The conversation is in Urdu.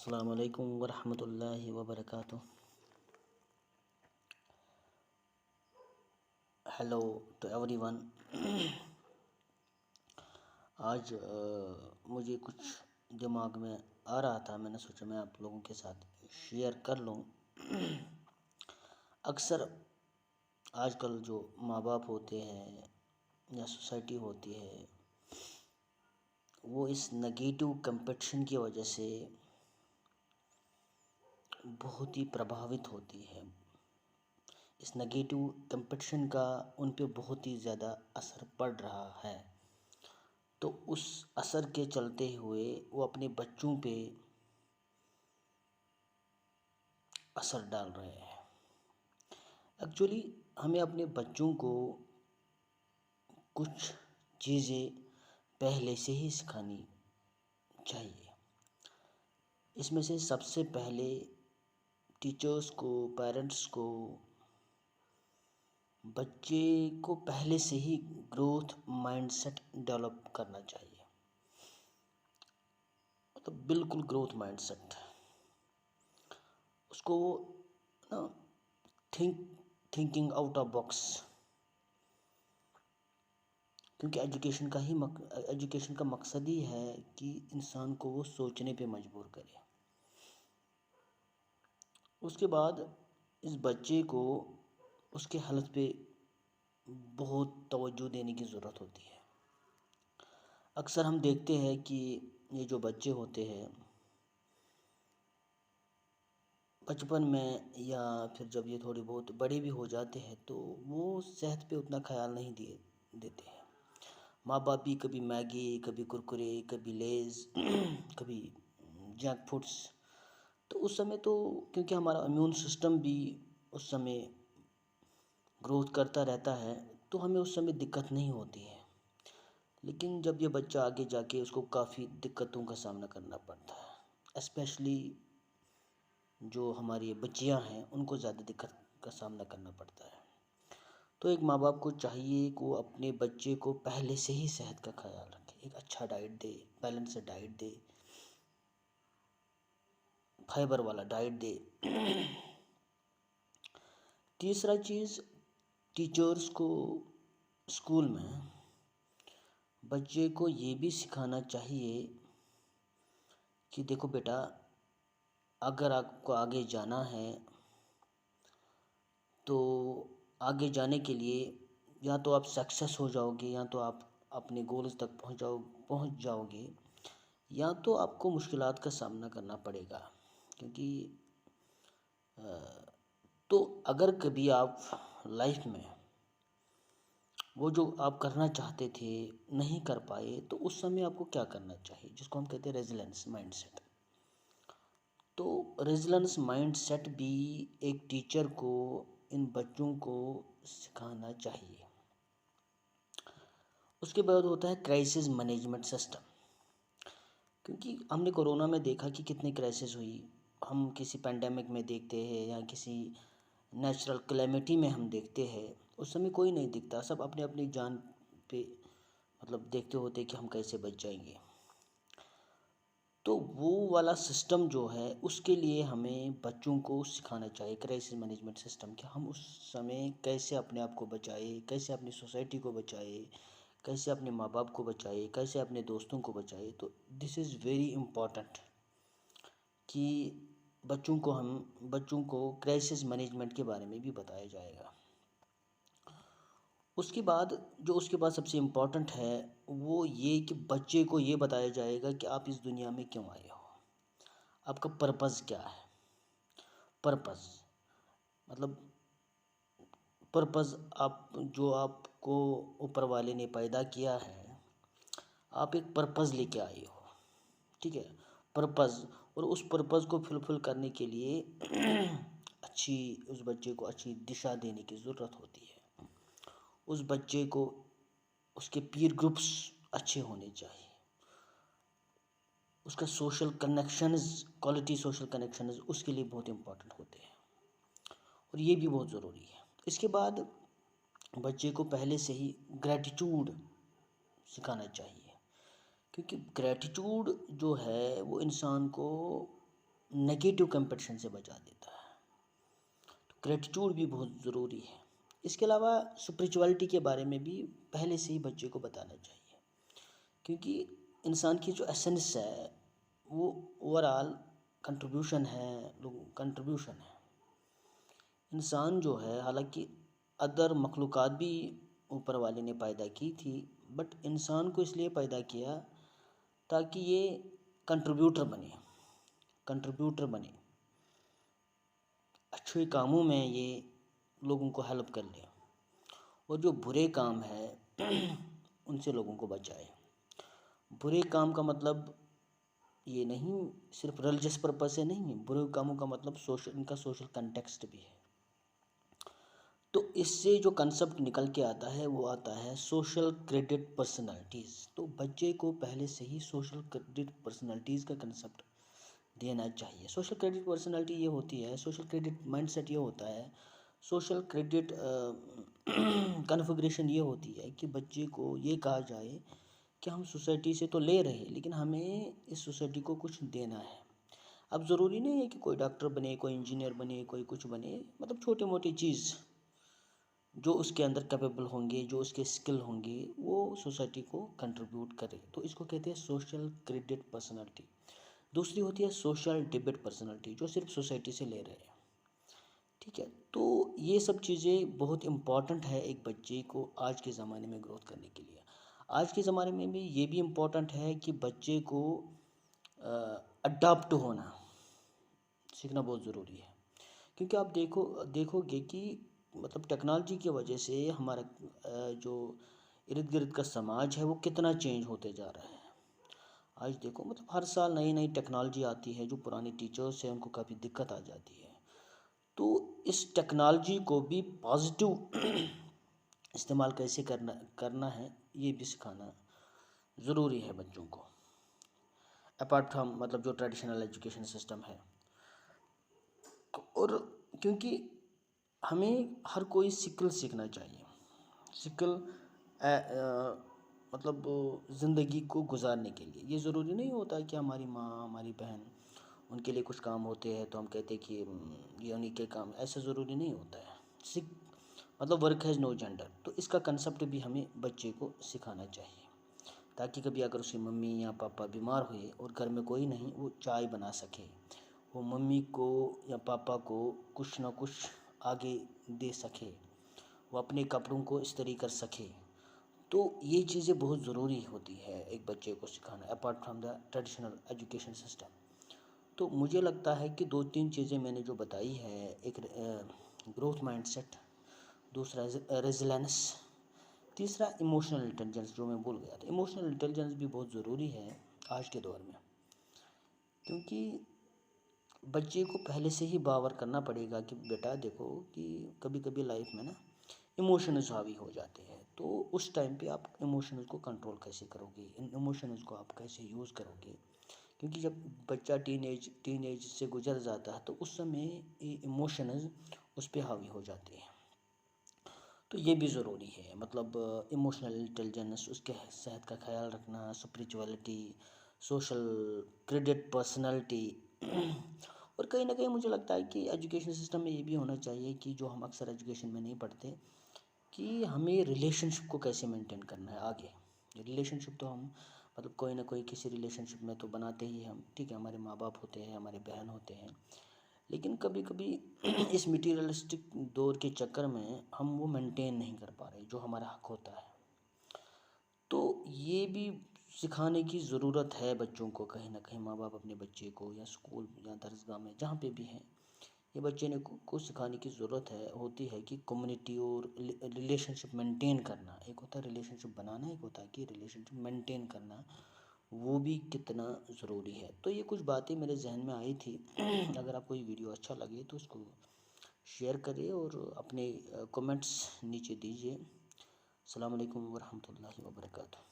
السلام علیکم ورحمۃ اللہ وبرکاتہ. Hello to everyone. آج مجھے کچھ دماغ میں آ رہا تھا، میں نے سوچا میں آپ لوگوں کے ساتھ شیئر کر لوں. اکثر آج کل جو ماں باپ ہوتے ہیں یا سوسائٹی ہوتی ہے، وہ اس نگیٹو کمپٹیشن کی وجہ سے بہت ہی پربھاوت ہوتی ہے. اس نگیٹو کمپٹیشن کا ان پہ بہت ہی زیادہ اثر پڑ رہا ہے. تو اس اثر کے چلتے ہوئے وہ اپنے بچوں پہ اثر ڈال رہے ہیں. ایکچولی ہمیں اپنے بچوں کو کچھ چیزیں پہلے سے ہی سکھانی چاہیے. اس میں سے سب سے پہلے ٹیچرز کو، پیرنٹس کو بچے کو پہلے سے ہی گروتھ مائنڈ سیٹ ڈیولپ کرنا چاہیے. مطلب بالکل گروتھ مائنڈ سیٹ. اس کو نا تھنکنگ آؤٹ آف باکس، کیونکہ ایجوکیشن کا مقصد ہی ہے کہ انسان کو وہ سوچنے پہ مجبور کرے. اس کے بعد اس بچے کو اس کے ہیلتھ پہ بہت توجہ دینے کی ضرورت ہوتی ہے. اکثر ہم دیکھتے ہیں کہ یہ جو بچے ہوتے ہیں بچپن میں یا پھر جب یہ تھوڑی بہت بڑے بھی ہو جاتے ہیں تو وہ صحت پہ اتنا خیال نہیں دیتے ہیں. ماں باپ بھی کبھی میگی، کبھی کرکرے، کبھی لیز، کبھی جنک فوڈس. تو اس سمے تو کیونکہ ہمارا امیون سسٹم بھی اس سمے گروتھ کرتا رہتا ہے تو ہمیں اس سمے دقت نہیں ہوتی ہے. لیکن جب یہ بچہ آگے جا کے اس کو کافی دقتوں کا سامنا کرنا پڑتا ہے. اسپیشلی جو ہماری بچیاں ہیں ان کو زیادہ دقت کا سامنا کرنا پڑتا ہے. تو ایک ماں باپ کو چاہیے کہ وہ اپنے بچے کو پہلے سے ہی صحت کا خیال رکھے، ایک اچھا ڈائٹ دے، بیلنس ڈائٹ دے، فائبر والا ڈائٹ دے. تیسرا چیز، ٹیچرز کو اسکول میں بچے کو یہ بھی سکھانا چاہیے کہ دیکھو بیٹا، اگر آپ کو آگے جانا ہے تو آگے جانے کے لیے یا تو آپ سکسیس ہو جاؤ گے، یا تو آپ اپنے گولز تک پہنچ جاؤ گے، یا تو آپ کو مشکلات کا سامنا کرنا پڑے گا. کیونکہ تو اگر کبھی آپ لائف میں وہ جو آپ کرنا چاہتے تھے نہیں کر پائے تو اس سمے آپ کو کیا کرنا چاہیے، جس کو ہم کہتے ہیں ریزیلنس مائنڈ سیٹ. تو ریزیلنس مائنڈ سیٹ بھی ایک ٹیچر کو ان بچوں کو سکھانا چاہیے. اس کے بعد ہوتا ہے کرائسس مینجمنٹ سسٹم. کیونکہ ہم نے کورونا میں دیکھا کہ کتنی کرائسس ہوئی. ہم کسی پینڈیمک میں دیکھتے ہیں یا کسی نیچرل کلیمٹی میں ہم دیکھتے ہیں، اس سمے کوئی نہیں دکھتا، سب اپنے اپنی جان پہ مطلب دیکھتے ہوتے کہ ہم کیسے بچ جائیں گے. تو وہ والا سسٹم جو ہے اس کے لیے ہمیں بچوں کو سکھانا چاہیے کرائسس مینجمنٹ سسٹم، کہ ہم اس سمے کیسے اپنے آپ کو بچائے، کیسے اپنی سوسائٹی کو بچائے، کیسے اپنے ماں باپ کو بچائے، کیسے اپنے دوستوں کو بچائے. تو دس از ویری امپورٹنٹ کہ بچوں کو کرائسس مینجمنٹ کے بارے میں بھی بتایا جائے گا. اس کے بعد سب سے امپورٹنٹ ہے وہ یہ کہ بچے کو یہ بتایا جائے گا کہ آپ اس دنیا میں کیوں آئے ہو، آپ کا پرپز کیا ہے. پرپز مطلب آپ کو اوپر والے نے پیدا کیا ہے، آپ ایک پرپز لے کے آئے ہو. ٹھیک ہے، پرپز. اور اس پرپز کو فلفل کرنے کے لیے اس بچے کو اچھی دشا دینے کی ضرورت ہوتی ہے. اس بچے کو اس کے پیر گروپس اچھے ہونے چاہیے، اس کا social connections, quality social connections اس کے لیے بہت امپورٹنٹ ہوتے ہیں، اور یہ بھی بہت ضروری ہے. اس کے بعد بچے کو پہلے سے ہی گریٹیٹیوڈ سکھانا چاہیے. کیونکہ گریٹیٹیوڈ جو ہے وہ انسان کو نگیٹو کمپٹیشن سے بچا دیتا ہے. تو گریٹیٹیوڈ بھی بہت ضروری ہے. اس کے علاوہ اسپریچولیٹی کے بارے میں بھی پہلے سے ہی بچے کو بتانا چاہیے، کیونکہ انسان کی جو ایسنس ہے وہ اوور آل کنٹریبیوشن ہے. انسان جو ہے، حالانکہ ادر مخلوقات بھی اوپر والے نے پیدا کی تھی، بٹ انسان کو اس لیے پیدا کیا تاکہ یہ کنٹریبیوٹر بنے، اچھے کاموں میں یہ لوگوں کو ہیلپ کر لے، اور جو برے کام ہے ان سے لوگوں کو بچائے. برے کام کا مطلب یہ نہیں صرف ریلیجس پرپس سے نہیں، برے کاموں کا مطلب ان کا سوشل کنٹیکسٹ بھی ہے. تو اس سے جو کنسپٹ نکل کے آتا ہے وہ آتا ہے سوشل کریڈٹ پرسنالٹیز. تو بچے کو پہلے سے ہی سوشل کریڈٹ پرسنالٹیز کا کنسپٹ دینا چاہیے. سوشل کریڈٹ پرسنالٹی یہ ہوتی ہے، سوشل کریڈٹ مائنڈ سیٹ یہ ہوتا ہے، سوشل کریڈٹ کنفیگریشن یہ ہوتی ہے کہ بچے کو یہ کہا جائے کہ ہم سوسائٹی سے تو لے رہے لیکن ہمیں اس سوسائٹی کو کچھ دینا ہے. اب ضروری نہیں ہے کہ کوئی ڈاکٹر بنے، کوئی انجینئر بنے، کوئی کچھ بنے، مطلب چھوٹی موٹی چیز جو اس کے اندر کیپیبل ہوں گے، جو اس کے اسکل ہوں گے، وہ سوسائٹی کو کنٹریبیوٹ کرے. تو اس کو کہتے ہیں سوشل کریڈٹ پرسنالٹی. دوسری ہوتی ہے سوشل ڈیبٹ پرسنالٹی، جو صرف سوسائٹی سے لے رہے ہیں. ٹھیک ہے، تو یہ سب چیزیں بہت امپورٹنٹ ہے ایک بچے کو آج کے زمانے میں گروتھ کرنے کے لیے. آج کے زمانے میں بھی یہ بھی امپورٹنٹ ہے کہ بچے کو اڈاپٹ ہونا سیکھنا بہت ضروری ہے. کیونکہ آپ دیکھو گے کہ مطلب ٹیکنالوجی کی وجہ سے ہمارا جو ارد گرد کا سماج ہے وہ کتنا چینج ہوتے جا رہا ہے. آج دیکھو مطلب ہر سال نئی ٹیکنالوجی آتی ہے، جو پرانے ٹیچرس ہیں ان کو کافی دقت آ جاتی ہے. تو اس ٹیکنالوجی کو بھی پازیٹیو استعمال کیسے کرنا ہے یہ بھی سکھانا ضروری ہے بچوں کو، اپارٹ فرام مطلب جو ٹریڈیشنل ایجوکیشن سسٹم ہے. اور کیونکہ ہمیں ہر کوئی سکل سیکھنا چاہیے. سکل مطلب زندگی کو گزارنے کے لیے. یہ ضروری نہیں ہوتا کہ ہماری ماں، ہماری بہن، ان کے لیے کچھ کام ہوتے ہیں تو ہم کہتے ہیں کہ یہ انہیں کے کام، ایسا ضروری نہیں ہوتا ہے. مطلب ورک ہیز نو جینڈر. تو اس کا کنسپٹ بھی ہمیں بچے کو سکھانا چاہیے، تاکہ کبھی اگر اس کی ممی یا پاپا بیمار ہوئے اور گھر میں کوئی نہیں، وہ چائے بنا سکے، وہ ممی کو یا پاپا کو کچھ نہ کچھ آگے دے سکے، وہ اپنے کپڑوں کو استری کر سکے. تو یہ چیزیں بہت ضروری ہوتی ہے ایک بچے کو سکھانا، apart from the traditional education system. تو مجھے لگتا ہے کہ 2-3 چیزیں میں نے جو بتائی ہے، ایک گروتھ مائنڈ سیٹ، دوسرا ریزیلینس، تیسرا ایموشنل انٹیلیجنس جو میں بول گیا تھا. ایموشنل انٹیلیجنس بھی بہت ضروری ہے آج کے دور میں، کیونکہ بچے کو پہلے سے ہی باور کرنا پڑے گا کہ بیٹا دیکھو کہ کبھی کبھی لائف میں نا ایموشنز حاوی ہو جاتے ہیں. تو اس ٹائم پہ آپ ایموشنز کو کنٹرول کیسے کرو گے، ان ایموشنز کو آپ کیسے یوز کرو گے. کیونکہ جب بچہ ٹین ایج سے گزر جاتا ہے تو اس سمے یہ ایموشنز اس پہ حاوی ہو جاتے ہیں. تو یہ بھی ضروری ہے، مطلب ایموشنل انٹیلیجنس، اس کے صحت کا خیال رکھنا، اسپریچولیٹی، سوشل کریڈٹ پرسنالٹی. اور کہیں نہ کہیں مجھے لگتا ہے کہ ایجوکیشن سسٹم میں یہ بھی ہونا چاہیے کہ جو ہم اکثر ایجوکیشن میں نہیں پڑھتے، کہ ہمیں ریلیشن شپ کو کیسے مینٹین کرنا ہے آگے. ریلیشن شپ تو ہم مطلب کوئی نہ کوئی کسی ریلیشن شپ میں تو بناتے ہی ہم، ٹھیک ہے، ہمارے ماں باپ ہوتے ہیں، ہمارے بہن ہوتے ہیں، لیکن کبھی کبھی اس میٹیریلسٹک دور کے چکر میں ہم وہ مینٹین نہیں کر پا رہے جو ہمارا حق ہوتا ہے. تو یہ بھی سکھانے کی ضرورت ہے بچوں کو، کہیں نہ کہیں ماں باپ اپنے بچے کو یا اسکول یا درسگاہ میں جہاں پہ بھی ہیں، یہ بچے کو سکھانے کی ضرورت ہوتی ہے کہ کمیونٹی اور ریلیشن شپ مینٹین کرنا. ایک ہوتا ہے ریلیشن شپ بنانا، ایک ہوتا ہے کہ ریلیشن شپ مینٹین کرنا، وہ بھی کتنا ضروری ہے. تو یہ کچھ باتیں میرے ذہن میں آئی تھی. اگر آپ کو یہ ویڈیو اچھا لگے تو اس کو شیئر کریں اور اپنے کمنٹس نیچے دیجیے. السلام علیکم ورحمۃ اللہ وبرکاتہ.